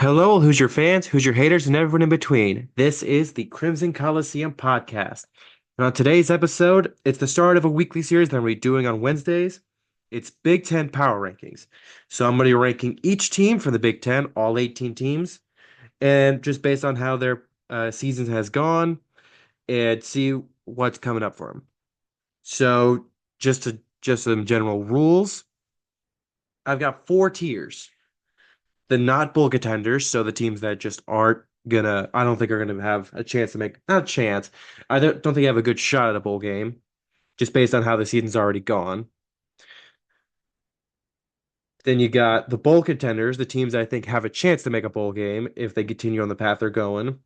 Hello, who's your fans, who's your haters, and everyone in between. This is the Crimson Coliseum podcast. And on today's episode, it's the start of a weekly series that I'm going to be doing on Wednesdays. It's Big Ten Power Rankings. So I'm going to be ranking each team from the Big Ten, all 18 teams, and just based on how their season has gone and see what's coming up for them. So just some general rules. I've got four tiers. The not bowl contenders, so the teams that just aren't gonna, I don't think are gonna have a chance to make, not a chance. I don't think they have a good shot at a bowl game, just based on how the season's already gone. Then you got the bowl contenders, the teams that I think have a chance to make a bowl game if they continue on the path they're going.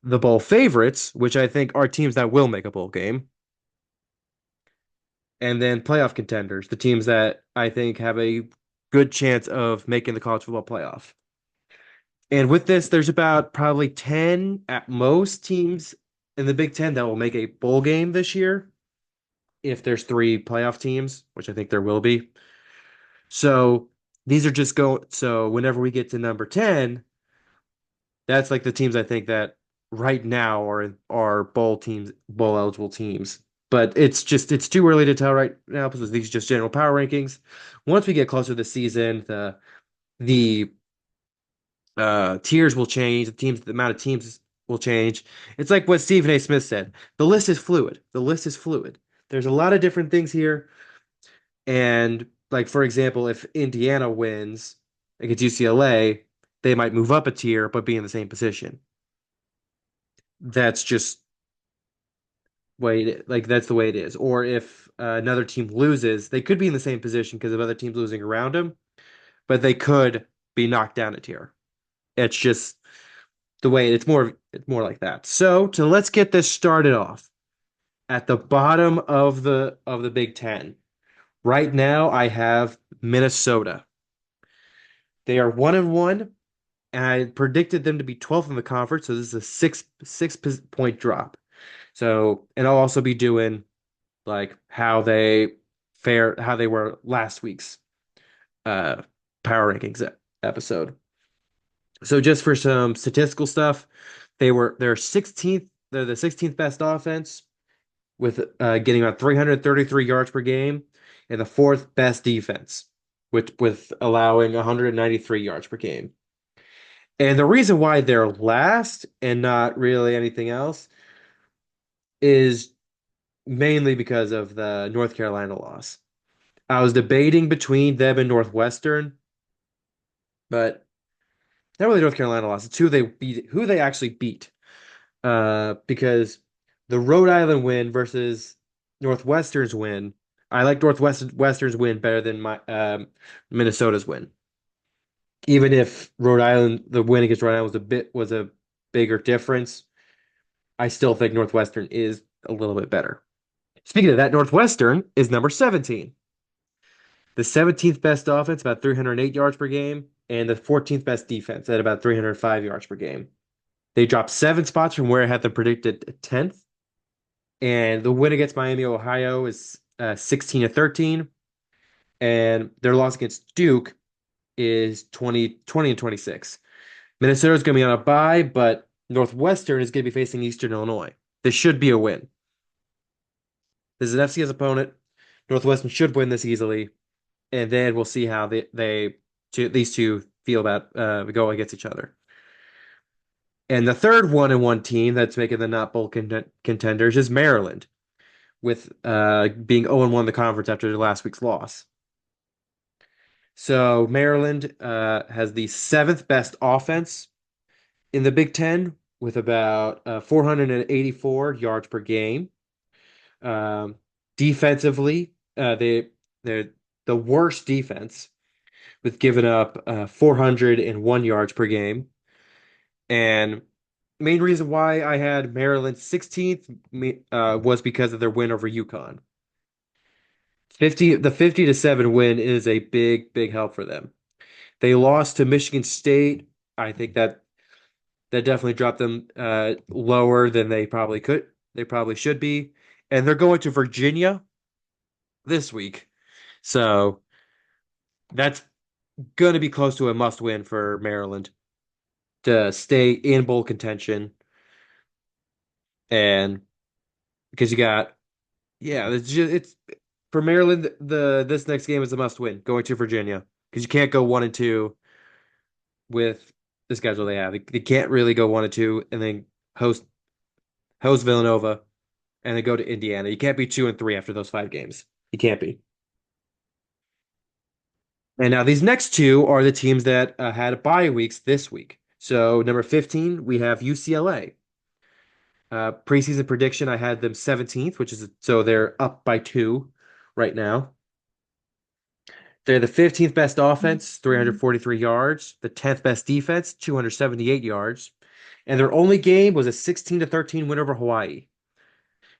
The bowl favorites, which I think are teams that will make a bowl game. And then playoff contenders, the teams that I think have a good chance of making the college football playoff. And with this, there's about probably 10 at most teams in the Big Ten that will make a bowl game this year if there's three playoff teams, which I think there will be. So these are just go. So whenever we get to number 10, that's like the teams I think that right now are bowl teams, bowl eligible teams. But it's too early to tell right now because these are just general power rankings. Once we get closer to the season, the tiers will change, the amount of teams will change. It's like what Stephen A. Smith said. The list is fluid. The list is fluid. There's a lot of different things here. And like for example, if Indiana wins against UCLA, they might move up a tier but be in the same position. That's just that's the way it is. Or if another team loses, they could be in the same position because of other teams losing around them, but they could be knocked down a tier. It's just the way it's more like that. So let's get this started off at the bottom of the Big Ten. Right now, I have Minnesota. They are 1-1, and I predicted them to be 12th in the conference. So this is a six point drop. So, and I'll also be doing like how they were last week's uh power rankings episode. So just for some statistical stuff, they're the 16th best offense with getting about 333 yards per game and the fourth best defense with allowing 193 yards per game. And the reason why they're last and not really anything else is mainly because of the North Carolina loss. I was debating between them and Northwestern, but not really North Carolina loss. It's who they actually beat. Because the Rhode Island win versus Northwestern's win, I like Northwestern's win better than my Minnesota's win. Even if the win against Rhode Island was a bigger difference, I still think Northwestern is a little bit better. Speaking of that, Northwestern is number 17. The 17th best offense, about 308 yards per game, and the 14th best defense at about 305 yards per game. They dropped 7 spots from where I had them predicted 10th. And the win against Miami, Ohio is 16-13. And their loss against Duke is 20 and 26. Minnesota's going to be on a bye, but Northwestern is going to be facing Eastern Illinois. This should be a win. This is an FCS opponent. Northwestern should win this easily. And then we'll see how these two feel about go against each other. And the third 1-1 team that's making the not bowl contenders is Maryland, with being 0-1 in the conference after last week's loss. So Maryland has the seventh best offense in the Big Ten with about 484 yards per game. Um, Defensively, they're the worst defense with giving up 401 yards per game. And main reason why I had Maryland 16th was because of their win over UConn. The 50-7 win is a big help for them. They lost to Michigan State. I think that definitely dropped them lower than they probably could. They probably should be. And they're going to Virginia this week. So that's going to be close to a must win for Maryland to stay in bowl contention. And because you got, yeah, it's for Maryland, this next game is a must win going to Virginia because you can't go 1-2 with the schedule they have. They can't really go 1-2 and then host Villanova and then go to Indiana. You can't be 2-3 after those 5 games. You can't be. And now these next two are the teams that had bye weeks this week. So number 15, we have UCLA. Preseason prediction, I had them 17th, which is so they're up by 2 right now. They're the 15th best offense, 343 yards, the 10th best defense, 278 yards, and their only game was a 16-13 win over Hawaii.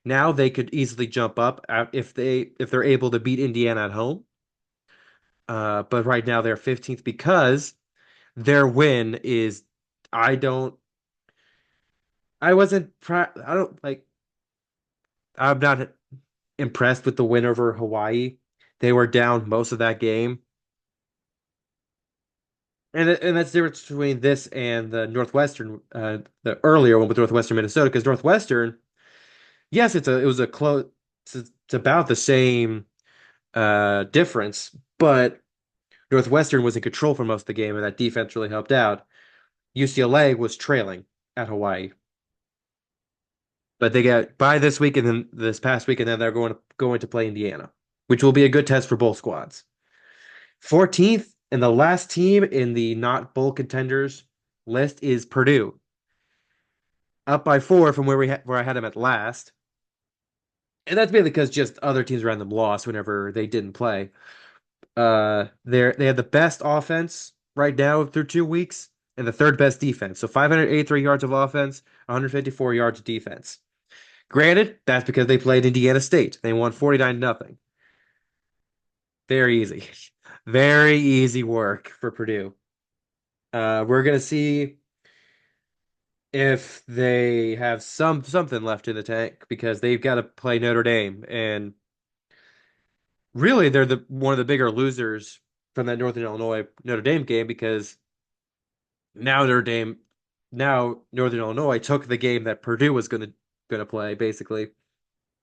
Now they could easily jump up if they're able to beat Indiana at home. But right now they're 15th because their win is I don't I wasn't I don't like I'm not impressed with the win over Hawaii. They were down most of that game. And that's the difference between this and the Northwestern, the earlier one with Northwestern Minnesota, because Northwestern, yes, it was a close, it's about the same difference, but Northwestern was in control for most of the game, and that defense really helped out. UCLA was trailing at Hawaii, but they got by this week and then this past week, and then they're going to play Indiana, which will be a good test for both squads. 14th and the last team in the not bowl contenders list is Purdue, up by 4 from where I had them at last. And that's mainly because just other teams around them lost whenever they didn't play. They have the best offense right now through 2 weeks and the third best defense. So 583 yards of offense, 154 yards of defense. Granted, that's because they played Indiana State. They won 49 nothing. Very easy. Very easy work for Purdue. We're gonna see if they have something left in the tank because they've got to play Notre Dame, and really they're the one of the bigger losers from that Northern Illinois Notre Dame game because now Notre Dame now Northern Illinois took the game that Purdue was gonna play basically,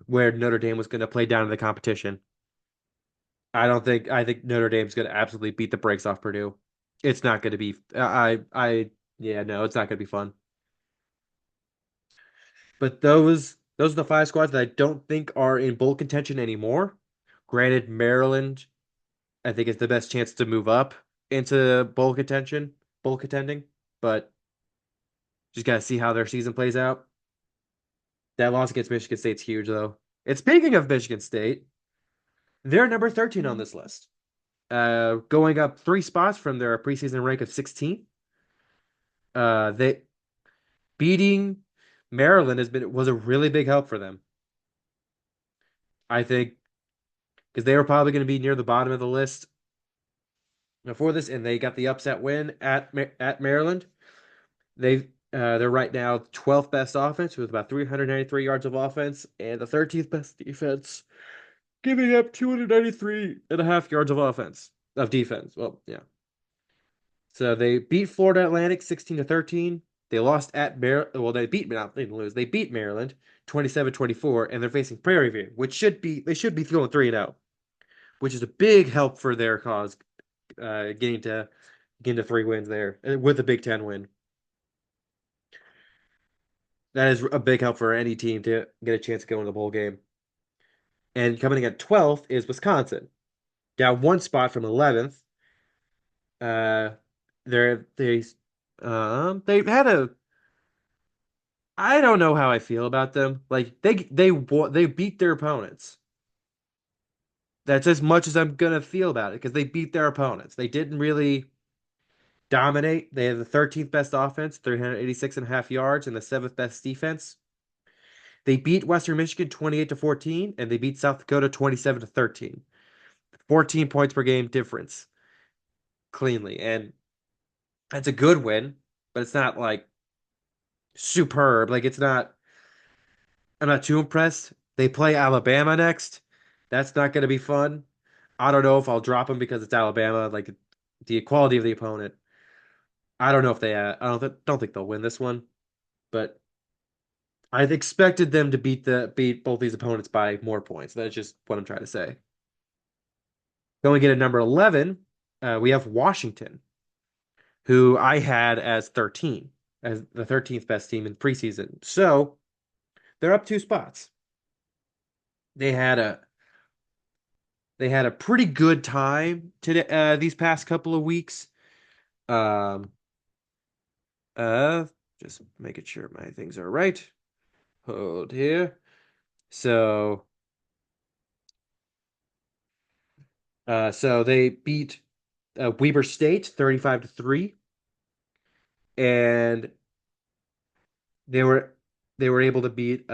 where Notre Dame was gonna play down in the competition. I think Notre Dame's gonna absolutely beat the brakes off Purdue. It's not gonna be I yeah, no, it's not gonna be fun. But those are the 5 squads that I don't think are in bowl contention anymore. Granted, Maryland, I think is the best chance to move up into bowl contending, but just gotta see how their season plays out. That loss against Michigan State's huge, though. And speaking of Michigan State, they're number 13 on this list, going up 3 spots from their preseason rank of 16th. They beating Maryland was a really big help for them. I think because they were probably going to be near the bottom of the list before this, and they got the upset win at Maryland. They're right now 12th best offense with about 393 yards of offense and the 13th best defense, giving up 293 and a half yards of defense. Well, yeah. So they beat Florida Atlantic 16-13. They lost at Maryland. Well, they didn't lose. They beat Maryland 27-24, and they're facing Prairie View, which they should be going 3-0, which is a big help for their cause, getting to 3 wins there with a Big Ten win. That is a big help for any team to get a chance to go in the bowl game. And coming in at 12th is Wisconsin, down 1 spot from 11th. Uh, they're they had a I don't know how I feel about them. Like they beat their opponents. That's as much as I'm gonna feel about it because they beat their opponents. They didn't really dominate. They had the 13th best offense, 386 and a half yards, and the 7th best defense. They beat Western Michigan 28-14, and they beat South Dakota 27-13. 14 points per game difference cleanly. And that's a good win, but it's not like superb. Like I'm not too impressed. They play Alabama next. That's not going to be fun. I don't know if I'll drop them because it's Alabama. Like the quality of the opponent. I don't know if they don't think they'll win this one, but I've expected them to beat both these opponents by more points. That's just what I'm trying to say. Going in at number 11, we have Washington, who I had as 13, as the 13th best team in preseason. So they're up 2 spots. They had a they had a pretty good time today these past couple of weeks. Um uh just making sure my things are right. Hold here. So so they beat Weber State 35-3, and they were they were able to beat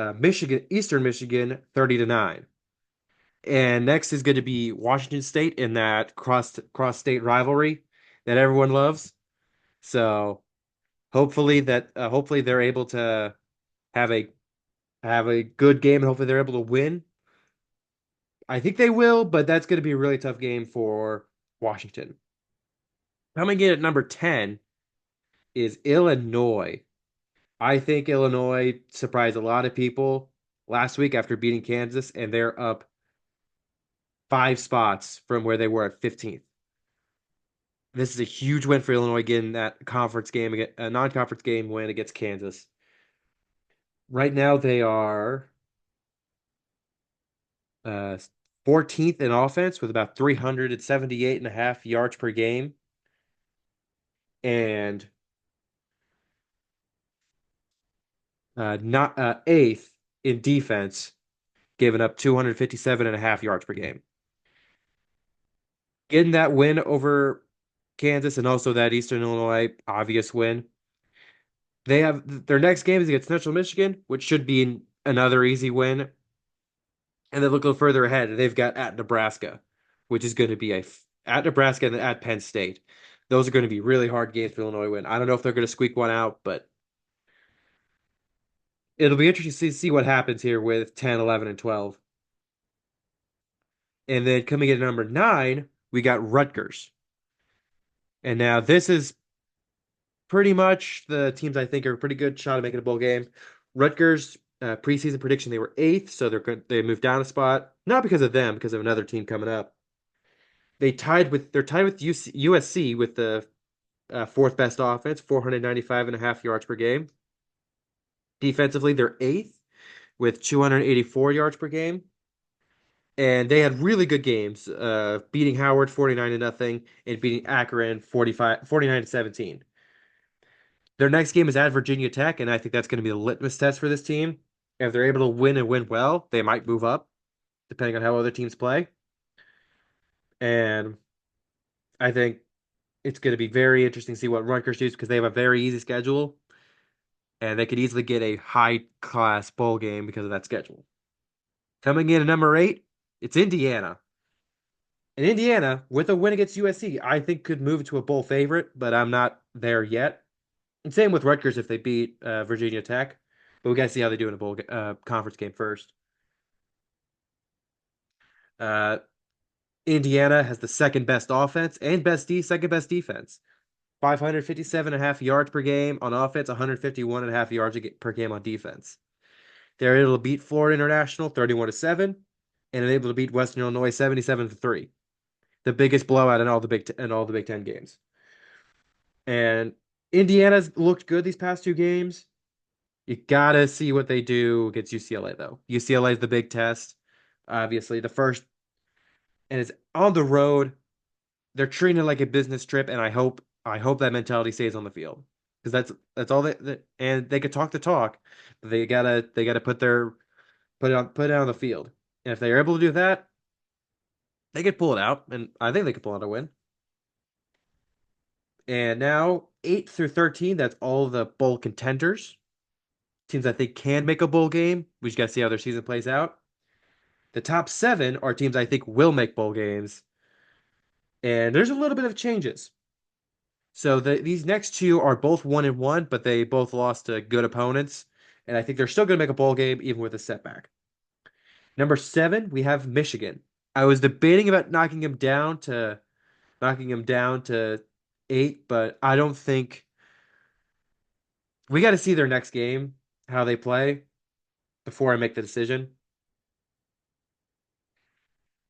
Eastern Michigan 30-9. And next is going to be Washington State in that cross state rivalry that everyone loves. So hopefully they're able to have a have a good game, and hopefully they're able to win. I think they will, but that's going to be a really tough game for Washington. Coming in at number 10 is Illinois. I think Illinois surprised a lot of people last week after beating Kansas, and they're up 5 spots from where they were at 15th. This is a huge win for Illinois getting that conference game, a non-conference game win against Kansas. Right now they are uh 14th in offense with about 378 and a half yards per game, and not 8th in defense, giving up 257 and a half yards per game. Getting that win over Kansas and also that Eastern Illinois obvious win. They have their next game is against Central Michigan, which should be another easy win. And then look a little further ahead. They've got at Nebraska, which is going to be at Nebraska and then at Penn State. Those are going to be really hard games for Illinois to win. I don't know if they're going to squeak one out, but it'll be interesting to see what happens here with 10, 11, and 12. And then coming in at number 9, we got Rutgers. And now this is pretty much the teams I think are a pretty good shot at making a bowl game. Rutgers preseason prediction they were 8th, so they moved down a spot. Not because of them, because of another team coming up. They're tied with USC with the fourth best offense, 495 and a half yards per game. Defensively, they're 8th with 284 yards per game. And they had really good games, beating Howard 49-0 and beating Akron 49-17. Their next game is at Virginia Tech, and I think that's going to be the litmus test for this team. If they're able to win and win well, they might move up, depending on how other teams play. And I think it's going to be very interesting to see what Rutgers does because they have a very easy schedule, and they could easily get a high class bowl game because of that schedule. Coming in at number 8, it's Indiana. And Indiana, with a win against USC, I think could move to a bowl favorite, but I'm not there yet. And same with Rutgers if they beat Virginia Tech. But we got to see how they do in a bowl conference game first. Uh, Indiana has the second best offense and second best defense. 557 and a half yards per game on offense, 151 and a half yards per game on defense. They're able to beat Florida International 31-7 and able to beat Western Illinois 77-3. The biggest blowout in all the Big Ten games. And Indiana's looked good these past 2 games. You gotta see what they do against UCLA though. UCLA is the big test, obviously. The first, and it's on the road. They're treating it like a business trip, and I hope that mentality stays on the field because that's all and they could talk the talk, but they gotta put it on the field. And if they're able to do that, they could pull it out, and I think they could pull out a win. And now 8 through 13, that's all the bowl contenders. Teams I think can make a bowl game. We just got to see how their season plays out. The top 7 are teams I think will make bowl games. And there's a little bit of changes. So these next 2 are both 1-1, but they both lost to good opponents. And I think they're still going to make a bowl game even with a setback. Number 7, we have Michigan. I was debating about knocking them down to knocking them down to 8, but I don't think we got to see their next game, how they play before I make the decision.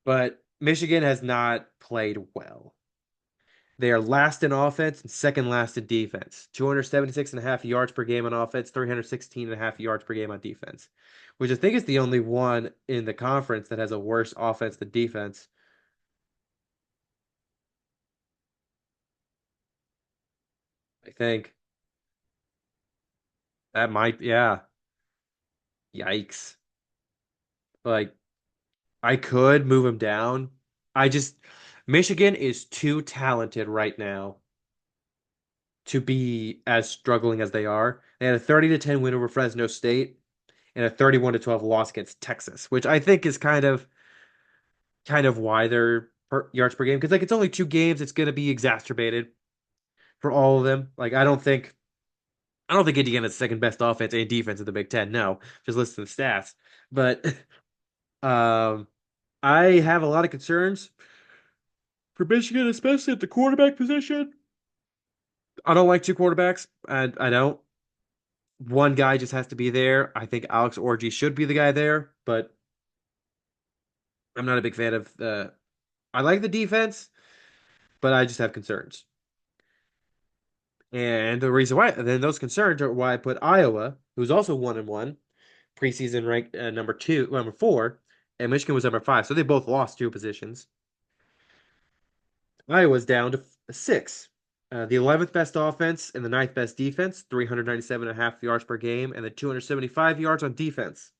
But Michigan has not played well. They are last in offense and second last in defense. 276 and a half yards per game on offense, 316 and a half yards per game on defense, which I think is the only one in the conference that has a worse offense than defense. I think that might, yeah. Yikes. Like, I could move him down. I just, Michigan is too talented right now to be as struggling as they are. They had a 30 to 10 win over Fresno State and a 31 to 12 loss against Texas, which I think is kind of why they're yards per game because like it's only 2 games, it's going to be exacerbated for all of them. Like I don't think Indiana is the second best offense and defense in the Big Ten. No, just listen to the stats. But um, I have a lot of concerns for Michigan, especially at the quarterback position. I don't like two quarterbacks. I don't. One guy just has to be there. I think Alex Orji should be the guy there, but I'm not a big fan of the. I like the defense, but I just have concerns. And the reason why, then those concerns are why I put Iowa, who's also 1-1, preseason ranked number 4, and Michigan was number 5. So they both lost 2 positions. Iowa's down to 6. The 11th best offense and the ninth best defense, 397 and a half yards per game, and the 275 yards on defense.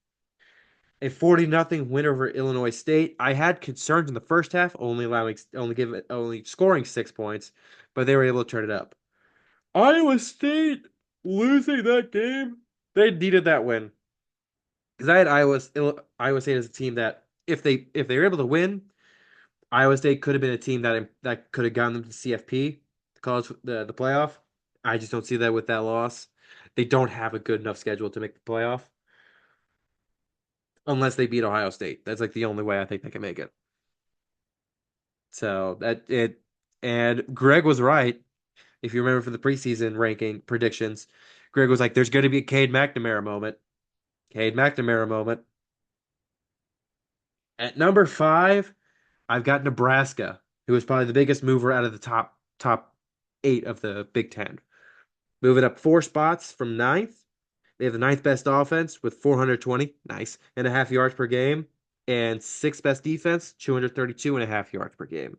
A 40-0 win over Illinois State. I had concerns in the first half, only scoring 6 points, but they were able to turn it up. Iowa State losing that game, they needed that win because I had Iowa State as a team that if they were able to win, Iowa State could have been a team that could have gotten them to CFP, the playoff. I just don't see that with that loss. They don't have a good enough schedule to make the playoff unless they beat Ohio State. That's like the only way I think they can make it. So that it and Greg was right. If you remember from the preseason ranking predictions, Greg was like, "There's going to be a Cade McNamara moment." Cade McNamara moment. At number 5, I've got Nebraska, who is probably the biggest mover out of the top 8 of the Big Ten. Moving up 4 spots from ninth. They have the ninth best offense with 420, nice, and a half yards per game, and sixth best defense, 232 and a half yards per game.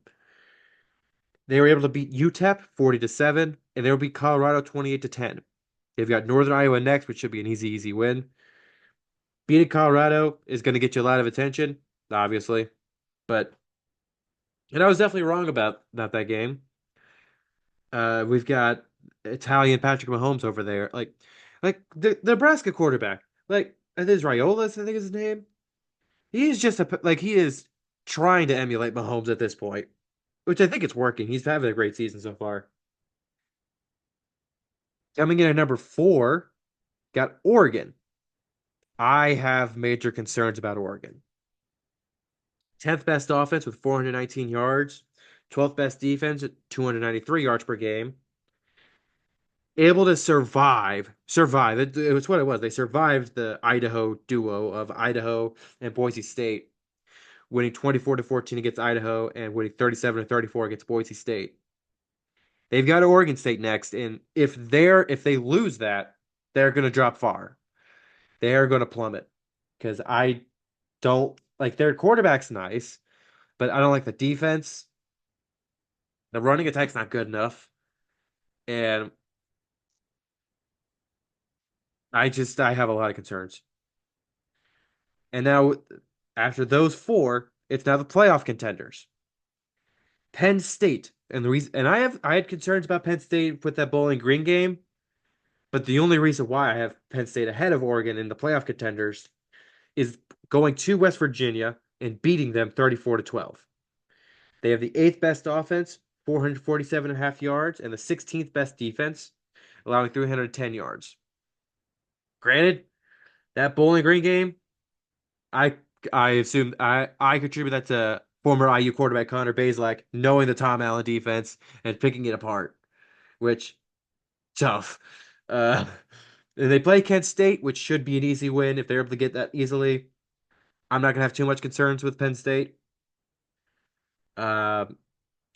They were able to beat UTEP 40-7, and they will beat Colorado 28-10. They've got Northern Iowa next, which should be an easy win. Beating Colorado is going to get you a lot of attention, obviously, but and I was definitely wrong about that game. We've got Italian Patrick Mahomes over there, like the Nebraska quarterback, like Israelis, I think is his name. He's just he is trying to emulate Mahomes at this point, which I think it's working. He's having a great season so far. Coming in at number 4, got Oregon. I have major concerns about Oregon. 10th best offense with 419 yards, 12th best defense at 293 yards per game. Able to survive. It was what it was. They survived the Idaho duo of Idaho and Boise State, winning 24-14 against Idaho and winning 37-34 against Boise State. They've got Oregon State next, and if they lose that, they're going to drop far. They are going to plummet because I don't like their quarterback's nice, but I don't like the defense. The running attack's not good enough, and I have a lot of concerns. And now after those 4, it's now the playoff contenders. Penn State. And the reason and I had concerns about Penn State with that Bowling Green game, but the only reason why I have Penn State ahead of Oregon in the playoff contenders is going to West Virginia and beating them 34-12. They have the 8th best offense, 447 and a half yards, and the 16th best defense, allowing 310 yards. Granted, that Bowling Green game, I I assume I contribute that to former IU quarterback Connor Bazelak knowing the Tom Allen defense and picking it apart, which tough. Uh, and they play Kent State, which should be an easy win if they're able to get that easily. I'm not gonna have too much concerns with Penn State. Um,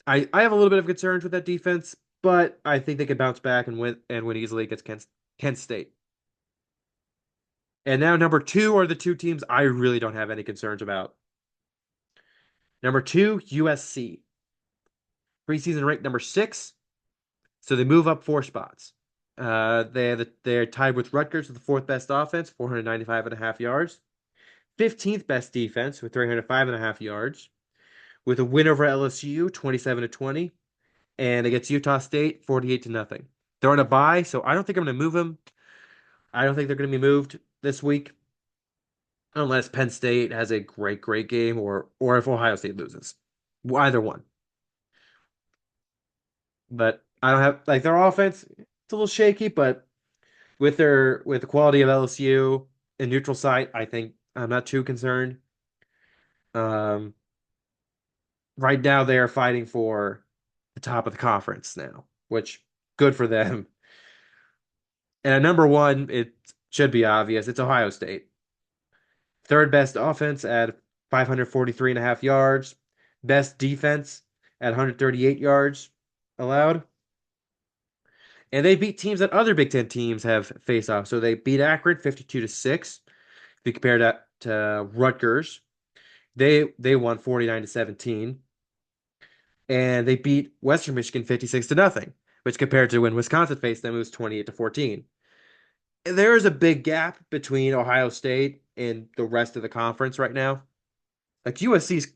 I have a little bit of concerns with that defense, but I think they could bounce back and win easily against Kent State. And now number two are the two teams I really don't have any concerns about. Number two, USC. Preseason ranked number six, so they move up four spots. They're tied with Rutgers with the fourth best offense, 495 and a half yards. 15th best defense with 305 and a half yards. With a win over LSU, 27-20. And against Utah State, 48 to nothing. They're on a bye, so I don't think I'm going to move them. I don't think they're going to be moved this week unless Penn State has a great game or if Ohio State loses. Either one. But I don't have like their offense, it's a little shaky, but with the quality of LSU and neutral site, I think I'm not too concerned. Um, right now they are fighting for the top of the conference now, which good for them. And at number one, it should be obvious. It's Ohio State. Third best offense at 543 and a half yards. Best defense at 138 yards allowed. And they beat teams that other Big Ten teams have faced off. So they beat Akron 52-6. If you compare that to Rutgers, they won 49-17. And they beat Western Michigan 56 to nothing, which compared to when Wisconsin faced them, it was 28-14. There is a big gap between Ohio State and the rest of the conference right now. Like USC's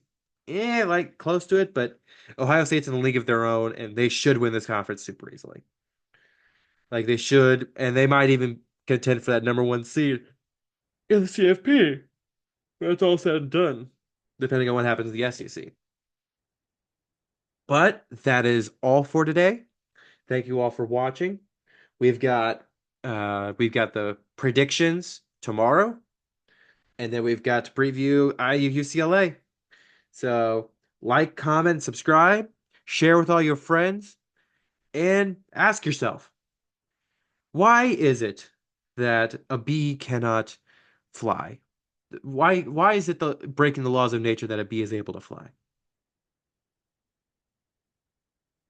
like close to it, but Ohio State's in a league of their own, and they should win this conference super easily. Like they should, and they might even contend for that number one seed in the CFP. That's all said and done, depending on what happens in the SEC. But that is all for today. Thank you all for watching. We've got we've got the predictions tomorrow, and then we've got to preview IU UCLA. So like, comment, subscribe, share with all your friends, and ask yourself, why is it that a bee cannot fly? Why is it breaking the laws of nature that a bee is able to fly?